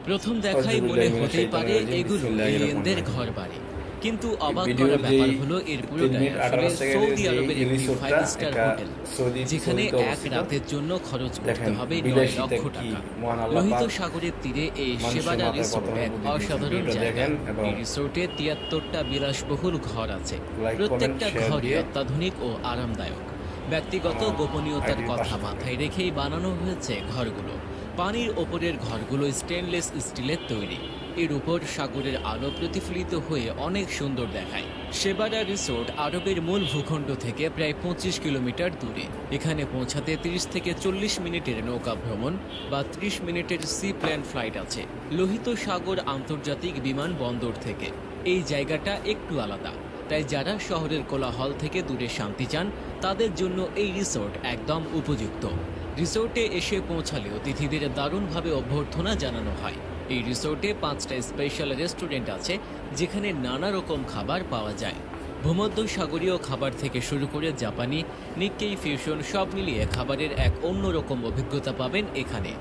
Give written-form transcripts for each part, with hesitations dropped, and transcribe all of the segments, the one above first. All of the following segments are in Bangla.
প্রথম দেখায় মনে হতেই পারে এগুলো এলিয়েনদের ঘর বাড়ি, কিন্তু অবাক করা ব্যাপার হলো এর পুরোটাই আসলে সৌদি আরবের একটি 5 স্টার হোটেল, যেখানে এক রাতের জন্য খরচ করতে হবে 9 লক্ষ টাকা। লোহিত সাগরের তীরে এই সেবারা রিসোর্ট এক অসাধারণ জায়গা। এই রিসোর্টে 73টা বিলাসবহুল ঘর আছে। প্রত্যেকটা ঘরই অত্যাধুনিক ও আরামদায়ক। ব্যক্তিগত গোপনীয়তার কথা মাথায় রেখেই বানানো হয়েছে ঘরগুলো। পানির ওপরের ঘরগুলো স্টেনলেস স্টিলের তৈরি। এর উপর সাগরের আলো প্রতিফলিত হয়ে অনেক সুন্দর দেখায়। সেবারা রিসোর্ট আরবের মূল ভূখণ্ড থেকে প্রায় 25 কিলোমিটার দূরে। এখানে পৌঁছাতে 30 থেকে 40 মিনিটের নৌকা ভ্রমণ বা 30 মিনিটের সি প্লেন ফ্লাইট আছে লোহিত সাগর আন্তর্জাতিক বিমানবন্দর থেকে। এই জায়গাটা একটু আলাদা, তাই যারা শহরের কোলাহল থেকে দূরে শান্তি চান তাদের জন্য এই রিসোর্ট একদম উপযুক্ত। রিসোর্টে এসে পৌঁছালে অতিথিদের দারুণভাবে অভ্যর্থনা জানানো হয়। এই রিসোর্টে 5টা স্পেশাল রেস্টুরেন্ট আছে, যেখানে নানা রকম খাবার পাওয়া যায়। ভূমধ্য সাগরীয় খাবার থেকে শুরু করে জাপানি, নিক্কেই ফিউশন সব মিলিয়ে খাবারের এক অন্যরকম অভিজ্ঞতা পাবেন এখানে।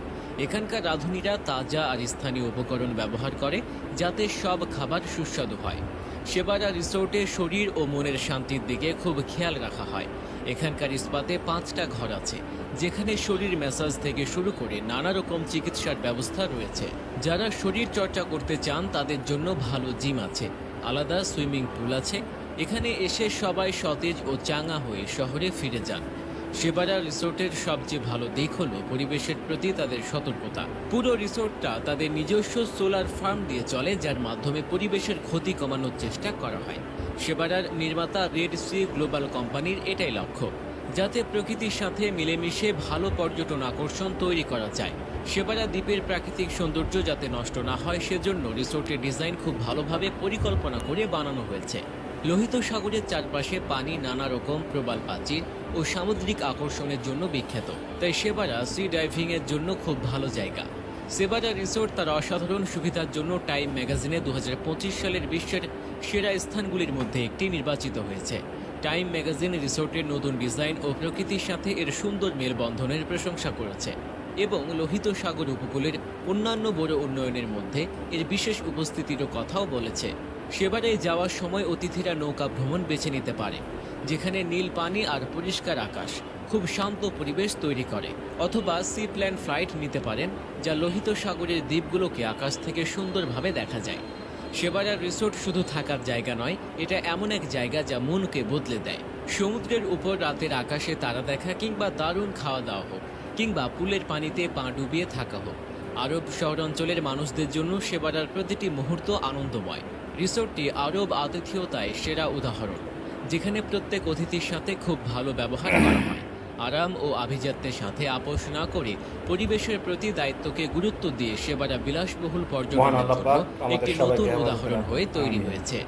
এখানকার রাঁধুনিরা তাজা আর স্থানীয় উপকরণ ব্যবহার করে, যাতে সব খাবার সুস্বাদু হয়। সেবারা রিসোর্টে শরীর ও মনের শান্তির দিকে খুব খেয়াল রাখা হয়। এখানকার ইস্পাতে 5টা ঘর আছে, যেখানে শরীর ম্যাসাজ থেকে শুরু করে নানা রকম চিকিৎসার ব্যবস্থা রয়েছে। যারা শরীর চর্চা করতে চান তাদের জন্য ভালো জিম আছে, আলাদা সুইমিং পুল আছে। এখানে এসে সবাই সতেজ ও চাঙা হয়ে শহরে ফিরে যান। সেবারা রিসোর্টের সবচেয়ে ভালো দিক হলো পরিবেশের প্রতি তাদের সতর্কতা। পুরো রিসোর্টটা তাদের নিজস্ব সোলার ফার্ম দিয়ে চলে, যার মাধ্যমে পরিবেশের ক্ষতি কমানোর চেষ্টা করা হয়। সেবারার নির্মাতা রেড সি গ্লোবাল কোম্পানির এটাই লক্ষ্য, যাতে প্রকৃতির সাথে মিলেমিশে ভালো পর্যটন আকর্ষণ তৈরি করা যায়। সেবারা দ্বীপের প্রাকৃতিক সৌন্দর্য যাতে নষ্ট না হয়, সেজন্য রিসোর্টের ডিজাইন খুব ভালোভাবে পরিকল্পনা করে বানানো হয়েছে। লোহিত সাগরের চারপাশে পানি, নানা রকম প্রবাল প্রাচীর ও সামুদ্রিক আকর্ষণের জন্য বিখ্যাত, তাই সেবারা সি ডাইভিং এর জন্য খুব ভালো জায়গা। সেবারা রিসোর্ট তার অসাধারণ সুবিধার জন্য টাইম ম্যাগাজিনে 2025 সালের বিশ্বের সেরা স্থানগুলির মধ্যে একটি নির্বাচিত হয়েছে। টাইম ম্যাগাজিন রিসোর্টের নতুন ডিজাইন ও প্রকৃতির সাথে এর সুন্দর মেলবন্ধনের প্রশংসা করেছে এবং লোহিত সাগর উপকূলের অন্যান্য বড় উন্নয়নের মধ্যে এর বিশেষ উপস্থিতিরও কথাও বলেছে। সেবারে যাওয়ার সময় অতিথিরা নৌকা ভ্রমণ বেছে নিতে পারে, যেখানে নীল পানি আর পরিষ্কার আকাশ খুব শান্ত পরিবেশ তৈরি করে, অথবা সি প্লেন ফ্লাইট নিতে পারেন, যা লোহিত সাগরের দ্বীপগুলোকে আকাশ থেকে সুন্দরভাবে দেখা যায়। সেবারার রিসোর্ট শুধু থাকার জায়গা নয়, এটা এমন এক জায়গা যা মনকে বদলে দেয়। সমুদ্রের উপর রাতের আকাশে তারা দেখা, কিংবা দারুণ খাওয়া দাওয়া হোক, কিংবা পুলের পানিতে পা ডুবিয়ে থাকা হোক, আরব শহরাঞ্চলের মানুষদের জন্য সেবারার প্রতিটি মুহূর্ত আনন্দময়। রিসোর্টটি আরব আতিথেয়তায় সেরা উদাহরণ, যেখানে প্রত্যেক অতিথির সাথে খুব ভালো ব্যবহার করা হয়। আরাম ও আভিজাত্যের সাথে আপোষ না করে পরিবেশের প্রতি দায়িত্বকে গুরুত্ব দিয়ে সেবারা বিলাসবহুল পর্যটনের জন্য একটি নতুন উদাহরণ হয়ে তৈরি হয়েছে।